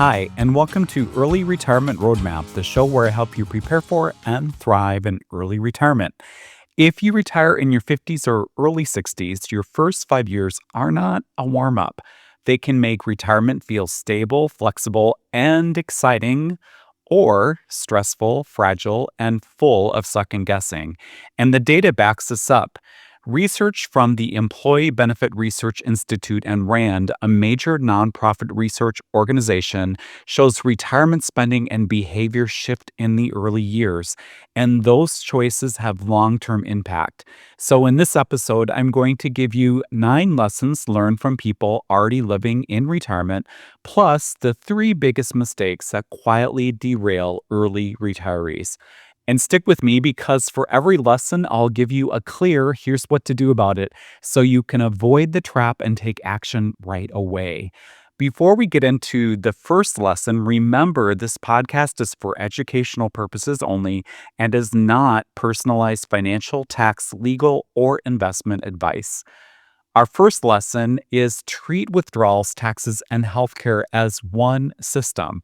Hi, and welcome to Early Retirement Roadmap, the show where I help you prepare for and thrive in early retirement. If you retire in your 50s or early 60s, your first 5 years are not a warm up. They can make retirement feel stable, flexible, and exciting, or stressful, fragile, and full of second guessing. And the data backs this up. Research from the Employee Benefit Research Institute and RAND, a major nonprofit research organization, shows retirement spending and behavior shift in the early years, and those choices have long term impact. So, in this episode, I'm going to give you 9 lessons learned from people already living in retirement, plus the 3 biggest mistakes that quietly derail early retirees. And stick with me because for every lesson, I'll give you a clear here's what to do about it so you can avoid the trap and take action right away. Before we get into the first lesson, remember this podcast is for educational purposes only and is not personalized financial, tax, legal, or investment advice. Our first lesson is treat withdrawals, taxes, and healthcare as one system.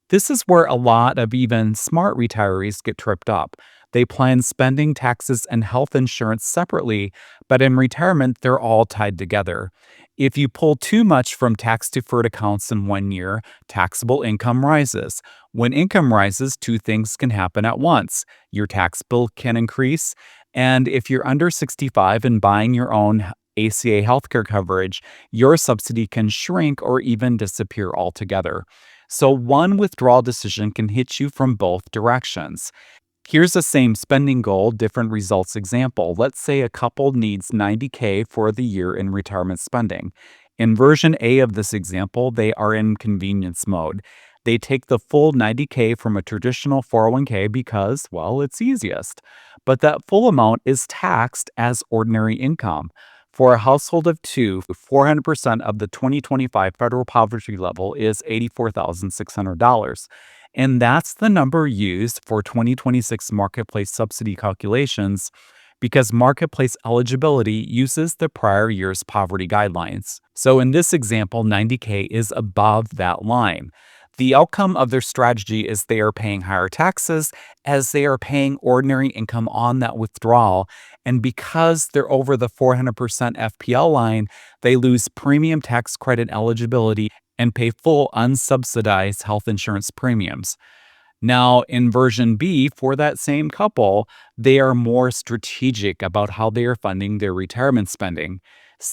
This is where a lot of even smart retirees get tripped up. They plan spending, taxes, and health insurance separately, but in retirement, they're all tied together. If you pull too much from tax deferred accounts in one year, taxable income rises. When income rises, 2 things can happen at once. Your tax bill can increase, and if you're under 65 and buying your own ACA healthcare coverage, your subsidy can shrink or even disappear altogether. So one withdrawal decision can hit you from both directions. Here's the same spending goal, different results example. Let's say a couple needs 90K for the year in retirement spending. In version A of this example, they are in convenience mode. They take the full 90K from a traditional 401k because, well, it's easiest. But that full amount is taxed as ordinary income. For a household of 2, 400% of the 2025 federal poverty level is $84,600. And that's the number used for 2026 marketplace subsidy calculations because marketplace eligibility uses the prior year's poverty guidelines. So in this example, 90K is above that line. The outcome of their strategy is they are paying higher taxes as they are paying ordinary income on that withdrawal. And because they're over the 400% FPL line, they lose premium tax credit eligibility and pay full unsubsidized health insurance premiums. Now, in version B, for that same couple, they are more strategic about how they are funding their retirement spending.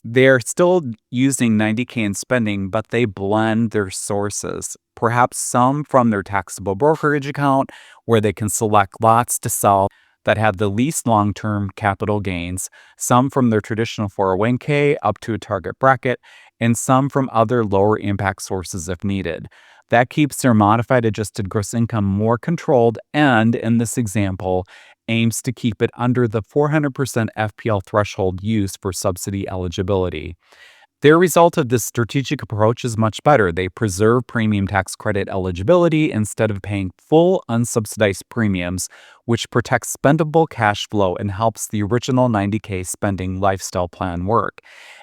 They're still using 90K in spending, but they blend their sources. Perhaps some from their taxable brokerage account, where they can select lots to sell that have the least long-term capital gains, some from their traditional 401k up to a target bracket, and some from other lower impact sources if needed. That keeps their modified adjusted gross income more controlled and, in this example, aims to keep it under the 400% FPL threshold used for subsidy eligibility. Their result of this strategic approach is much better. They preserve premium tax credit eligibility instead of paying full unsubsidized premiums, which protects spendable cash flow and helps the original 90K spending lifestyle plan work.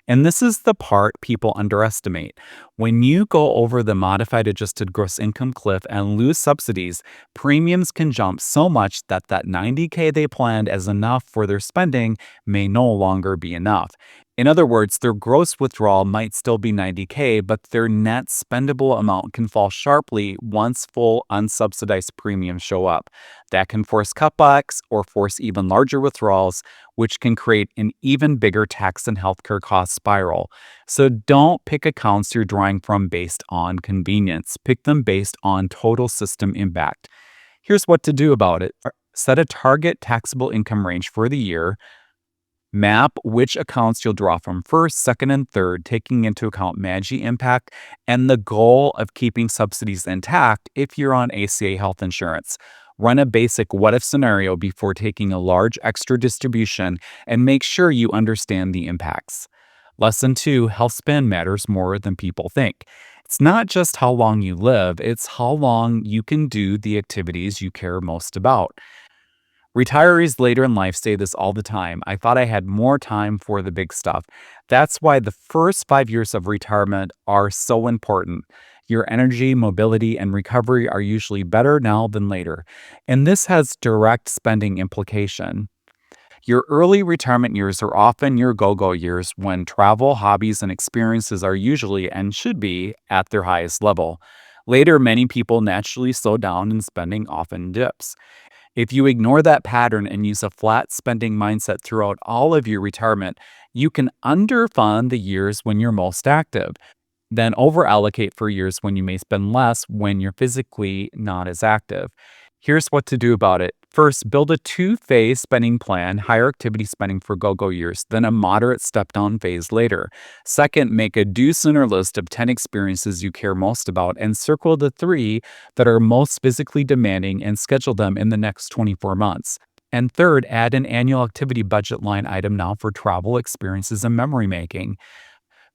And this is the part people underestimate. When you go over the modified adjusted gross income cliff and lose subsidies, premiums can jump so much that 90K they planned as enough for their spending may no longer be enough. In other words, their gross withdrawal might still be 90K, but their net spendable amount can fall sharply once full unsubsidized premiums show up. That can force cutbacks or force even larger withdrawals, which can create an even bigger tax and healthcare cost spiral. So don't pick accounts you're drawing from based on convenience. Pick them based on total system impact. Here's what to do about it. Set a target taxable income range for the year. Map which accounts you'll draw from first, second, and third, taking into account MAGI impact and the goal of keeping subsidies intact if you're on ACA health insurance. Run a basic what-if scenario before taking a large extra distribution and make sure you understand the impacts. Lesson 2, Healthspan matters more than people think. It's not just how long you live, it's how long you can do the activities you care most about. Retirees later in life say this all the time. I thought I had more time for the big stuff. That's why the first 5 years of retirement are so important. Your energy, mobility, and recovery are usually better now than later. And this has direct spending implication. Your early retirement years are often your go go years when travel, hobbies, and experiences are usually and should be at their highest level. Later, many people naturally slow down and spending often dips. If you ignore that pattern and use a flat spending mindset throughout all of your retirement, you can underfund the years when you're most active, then overallocate for years when you may spend less when you're physically not as active. Here's what to do about it. First, build a two-phase spending plan, higher activity spending for go-go years, then a moderate step-down phase later. Second, make a do-sooner list of 10 experiences you care most about and circle the 3 that are most physically demanding and schedule them in the next 24 months. And third, add an annual activity budget line item now for travel, experiences, and memory making.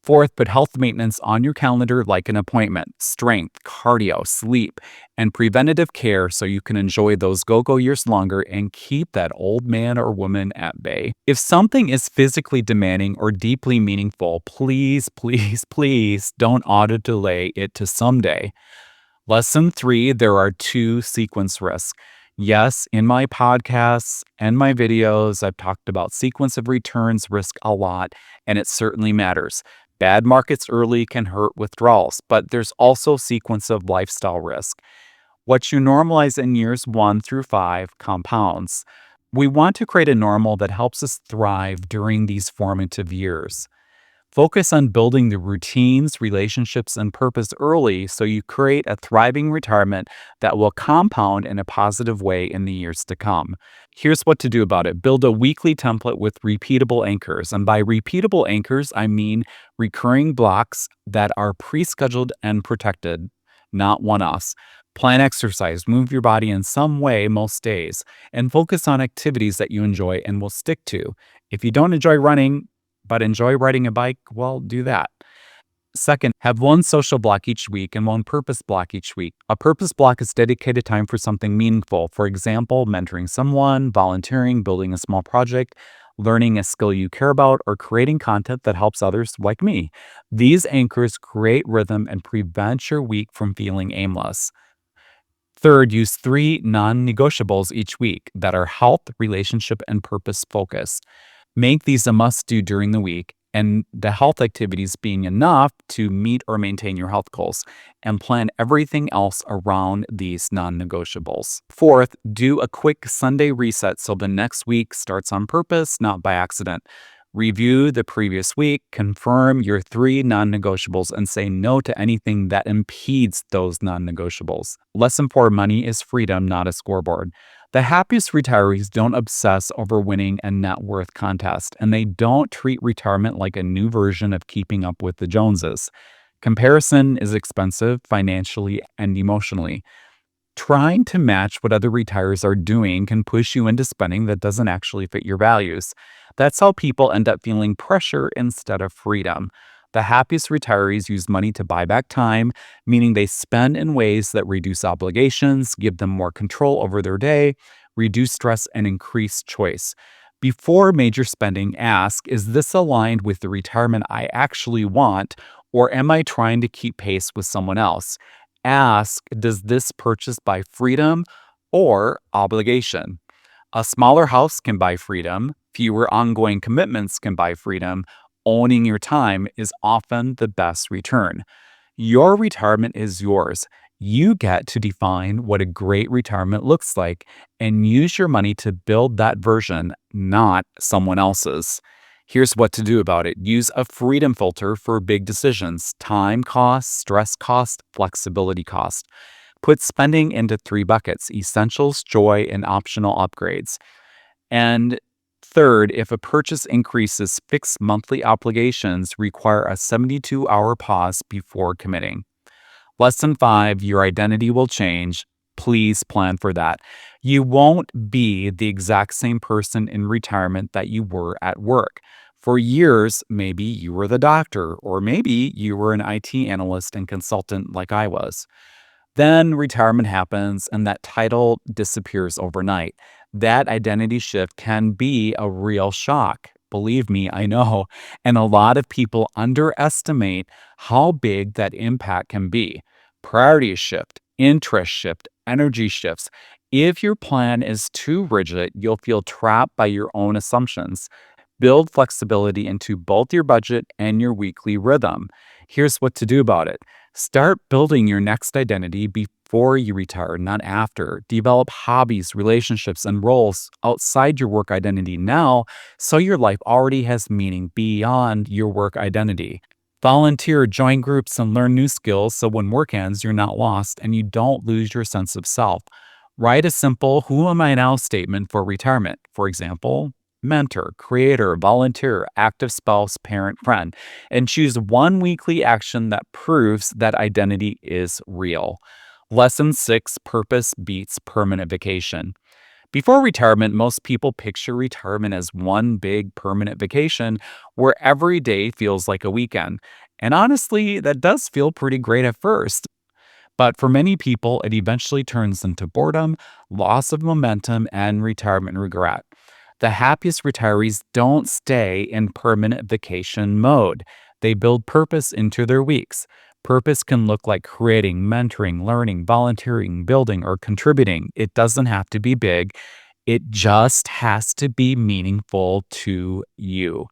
Fourth, put health maintenance on your calendar like an appointment: strength, cardio, sleep, and preventative care so you can enjoy those go go years longer and keep that old man or woman at bay. If something is physically demanding or deeply meaningful, please, please, please don't auto delay it to someday. Lesson 3, there are 2 sequence risks. Yes, in my podcasts and my videos, I've talked about sequence of returns risk a lot, and it certainly matters. Bad markets early can hurt withdrawals, but there's also sequence of lifestyle risk. What you normalize in years 1 through 5 compounds. We want to create a normal that helps us thrive during these formative years. Focus on building the routines, relationships, and purpose early so you create a thriving retirement that will compound in a positive way in the years to come. Here's what to do about it. Build a weekly template with repeatable anchors. And by repeatable anchors, I mean recurring blocks that are pre-scheduled and protected, not one-offs. Plan exercise, move your body in some way most days, and focus on activities that you enjoy and will stick to. If you don't enjoy running, but enjoy riding a bike, well, do that. Second, have one social block each week and one purpose block each week. A purpose block is dedicated time for something meaningful. For example, mentoring someone, volunteering, building a small project, learning a skill you care about, or creating content that helps others like me. These anchors create rhythm and prevent your week from feeling aimless. Third, use 3 non negotiables each week that are health, relationship, and purpose focused. Make these a must-do during the week, and the health activities being enough to meet or maintain your health goals, and plan everything else around these non-negotiables. Fourth, do a quick Sunday reset so the next week starts on purpose, not by accident. Review the previous week, confirm your 3 non-negotiables, and say no to anything that impedes those non-negotiables. Lesson 4, money is freedom, not a scoreboard. The happiest retirees don't obsess over winning a net worth contest, and they don't treat retirement like a new version of keeping up with the Joneses. Comparison is expensive financially and emotionally. Trying to match what other retirees are doing can push you into spending that doesn't actually fit your values. That's how people end up feeling pressure instead of freedom. The happiest retirees use money to buy back time, meaning they spend in ways that reduce obligations, give them more control over their day, reduce stress, and increase choice. Before major spending, ask, is this aligned with the retirement I actually want, or am I trying to keep pace with someone else? Ask, does this purchase buy freedom or obligation? A smaller house can buy freedom, fewer ongoing commitments can buy freedom. Owning your time is often the best return. Your retirement is yours. You get to define what a great retirement looks like and use your money to build that version, not someone else's. Here's what to do about it. Use a freedom filter for big decisions: time cost, stress cost, flexibility cost. Put spending into 3 buckets: essentials, joy, and optional upgrades. And third, if a purchase increases fixed monthly obligations, require a 72-hour pause before committing. Lesson 5, your identity will change. Please plan for that. You won't be the exact same person in retirement that you were at work. For years, maybe you were the doctor, or maybe you were an IT analyst and consultant like I was. Then retirement happens and that title disappears overnight. That identity shift can be a real shock. Believe me, I know. And a lot of people underestimate how big that impact can be. Priorities shift, interest shift, energy shifts. If your plan is too rigid, you'll feel trapped by your own assumptions. Build flexibility into both your budget and your weekly rhythm. Here's what to do about it. Start building your next identity before you retire, not after. Develop hobbies, relationships, and roles outside your work identity now so your life already has meaning beyond your work identity. Volunteer, join groups, and learn new skills so when work ends, you're not lost and you don't lose your sense of self. Write a simple Who Am I Now statement for retirement. For example, mentor, creator, volunteer, active spouse, parent, friend, and choose one weekly action that proves that identity is real. Lesson 6: Purpose beats permanent vacation. Before retirement, most people picture retirement as one big permanent vacation where every day feels like a weekend. And honestly, that does feel pretty great at first. But for many people, it eventually turns into boredom, loss of momentum, and retirement regret. The happiest retirees don't stay in permanent vacation mode. They build purpose into their weeks. Purpose can look like creating, mentoring, learning, volunteering, building, or contributing. It doesn't have to be big. It just has to be meaningful to you.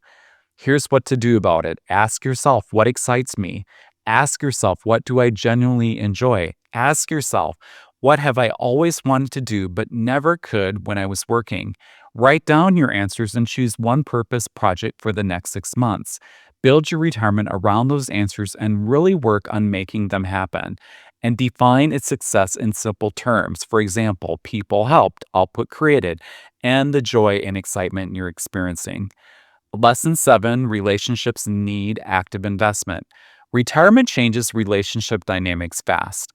Here's what to do about it. Ask yourself, what excites me? Ask yourself, what do I genuinely enjoy? Ask yourself, what have I always wanted to do but never could when I was working? Write down your answers and choose one purpose project for the next 6 months. Build your retirement around those answers and really work on making them happen. And define its success in simple terms. For example, people helped, output created, and the joy and excitement you're experiencing. Lesson 7: Relationships need active investment. Retirement changes relationship dynamics fast.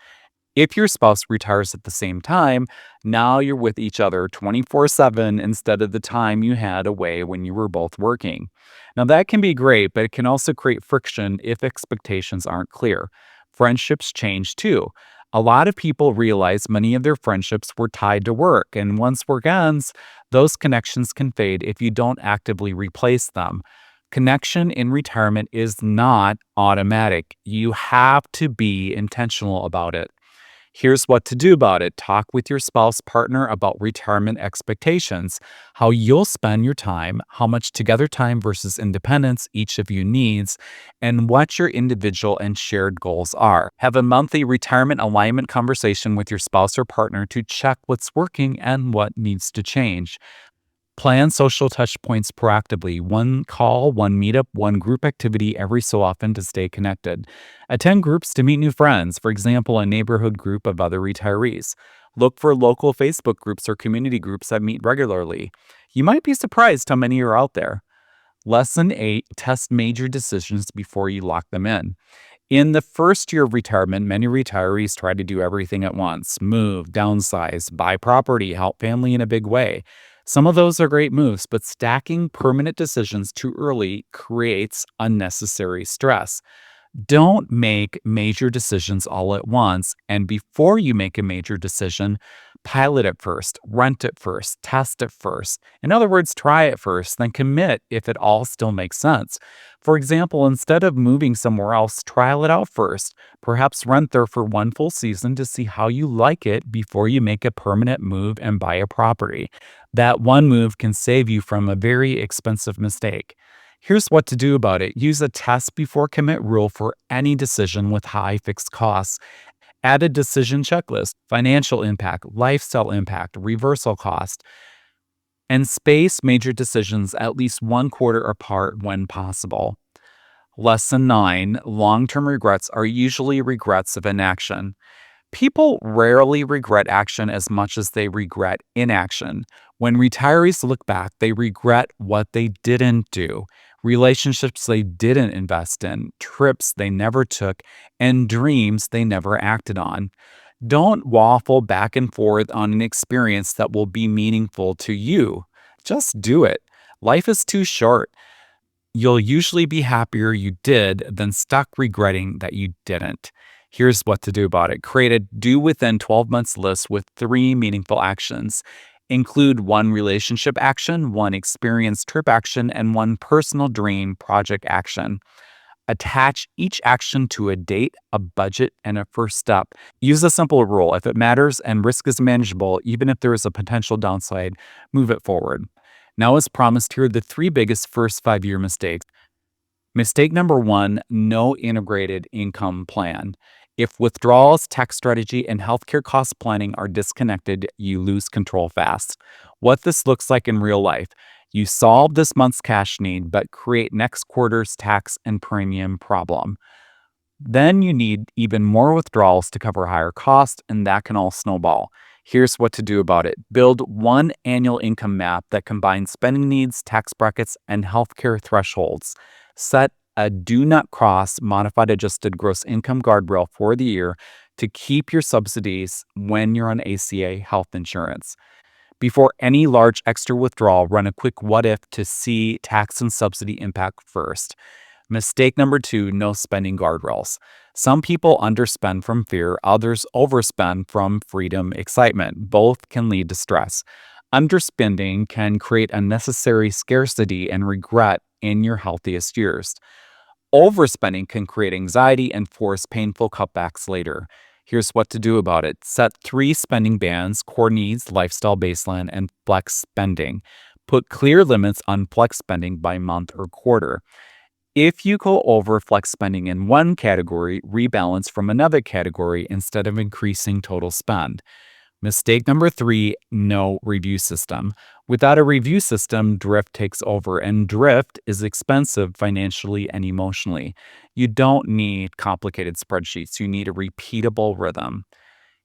If your spouse retires at the same time, now you're with each other 24/7 instead of the time you had away when you were both working. Now, that can be great, but it can also create friction if expectations aren't clear. Friendships change too. A lot of people realize many of their friendships were tied to work, and once work ends, those connections can fade if you don't actively replace them. Connection in retirement is not automatic. You have to be intentional about it. Here's what to do about it. Talk with your spouse partner about retirement expectations, how you'll spend your time, how much together time versus independence each of you needs, and what your individual and shared goals are. Have a monthly retirement alignment conversation with your spouse or partner to check what's working and what needs to change. Plan social touch points proactively. One call, one meetup, one group activity every so often to stay connected. Attend groups to meet new friends, for example, a neighborhood group of other retirees. Look for local Facebook groups or community groups that meet regularly. You might be surprised how many are out there. Lesson 8: Test major decisions before you lock them in. In the first year of retirement, many retirees try to do everything at once: move, downsize, buy property, help family in a big way. Some of those are great moves, but stacking permanent decisions too early creates unnecessary stress. Don't make major decisions all at once. And before you make a major decision, pilot it first, rent it first, test it first. In other words, try it first, then commit if it all still makes sense. For example, instead of moving somewhere else, trial it out first. Perhaps rent there for one full season to see how you like it before you make a permanent move and buy a property. That one move can save you from a very expensive mistake. Here's what to do about it. Use a test before commit rule for any decision with high fixed costs. Add a decision checklist: financial impact, lifestyle impact, reversal cost, and space major decisions at least one quarter apart when possible. Lesson 9: Long term regrets are usually regrets of inaction. People rarely regret action as much as they regret inaction. When retirees look back, they regret what they didn't do, relationships they didn't invest in, trips they never took, and dreams they never acted on. Don't waffle back and forth on an experience that will be meaningful to you. Just do it. Life is too short. You'll usually be happier you did than stuck regretting that you didn't. Here's what to do about it. Create a do within 12 months list with 3 meaningful actions. Include one relationship action, one experience trip action, and one personal dream project action. Attach each action to a date, a budget, and a first step. Use a simple rule. If it matters and risk is manageable, even if there is a potential downside, move it forward. Now, as promised, here are the three biggest first 5-year mistakes. Mistake number one, no integrated income plan. If withdrawals, tax strategy, and healthcare cost planning are disconnected, you lose control fast. What this looks like in real life: you solve this month's cash need, but create next quarter's tax and premium problem. Then you need even more withdrawals to cover higher costs, and that can all snowball. Here's what to do about it. Build one annual income map that combines spending needs, tax brackets, and healthcare thresholds. Set a do not cross modified adjusted gross income guardrail for the year to keep your subsidies when you're on ACA health insurance. Before any large extra withdrawal, run a quick what if to see tax and subsidy impact first. Mistake number two, no spending guardrails. Some people underspend from fear, others overspend from freedom excitement. Both can lead to stress. Underspending can create unnecessary scarcity and regret in your healthiest years. Overspending can create anxiety and force painful cutbacks later. Here's what to do about it. Set 3 spending bands: core needs, lifestyle baseline, and flex spending. Put clear limits on flex spending by month or quarter. If you go over flex spending in one category, rebalance from another category instead of increasing total spend. Mistake number 3, no review system. Without a review system, drift takes over, and drift is expensive financially and emotionally. You don't need complicated spreadsheets. You need a repeatable rhythm.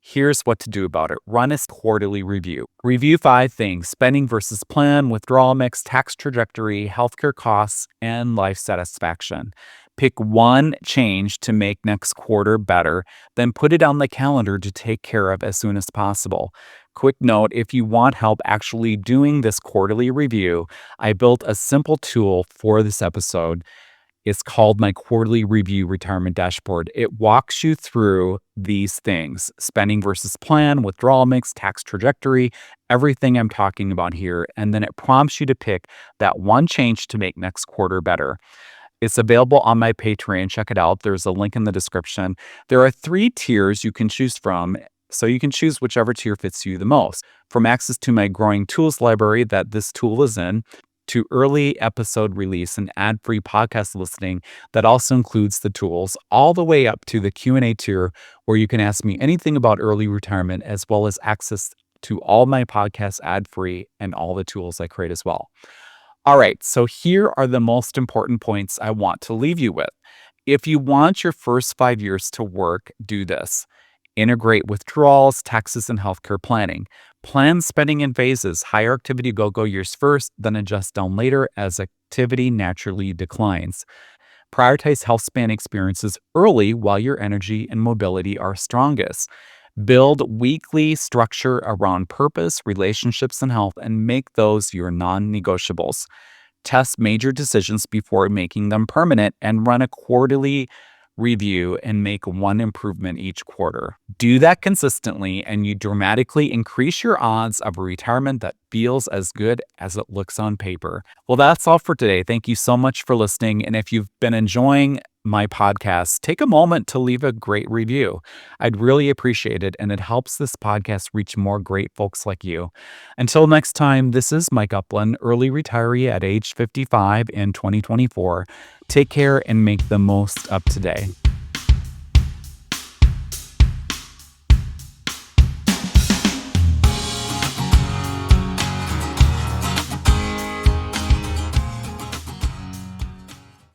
Here's what to do about it. Run a quarterly review. Review 5 things: spending versus plan, withdrawal mix, tax trajectory, healthcare costs, and life satisfaction. Pick one change to make next quarter better, then put it on the calendar to take care of as soon as possible. Quick note: if you want help actually doing this quarterly review, I built a simple tool for this episode. It's called my quarterly review retirement dashboard. It walks you through these things: spending versus plan, withdrawal mix, tax trajectory, everything I'm talking about here. And then it prompts you to pick that one change to make next quarter better. It's available on my Patreon. Check it out. There's a link in the description. There are 3 tiers you can choose from, so you can choose whichever tier fits you the most. From access to my growing tools library that this tool is in, to early episode release and ad-free podcast listening that also includes the tools, all the way up to the Q&A tier where you can ask me anything about early retirement, as well as access to all my podcasts ad-free and all the tools I create as well. All right, so here are the most important points I want to leave you with. If you want your first 5 years to work, do this. Integrate withdrawals, taxes, and healthcare planning. Plan spending in phases. Higher activity go-go years first, then adjust down later as activity naturally declines. Prioritize Healthspan experiences early while your energy and mobility are strongest. Build weekly structure around purpose, relationships, and health, and make those your non-negotiables. Test major decisions before making them permanent, and run a quarterly review and make one improvement each quarter. Do that consistently, and you dramatically increase your odds of a retirement that feels as good as it looks on paper. Well, that's all for today. Thank you so much for listening. And if you've been enjoying my podcast, take a moment to leave a great review. I'd really appreciate it, and it helps this podcast reach more great folks like you. Until next time, this is Mike Upland, early retiree at age 55 in 2024. Take care and make the most of today.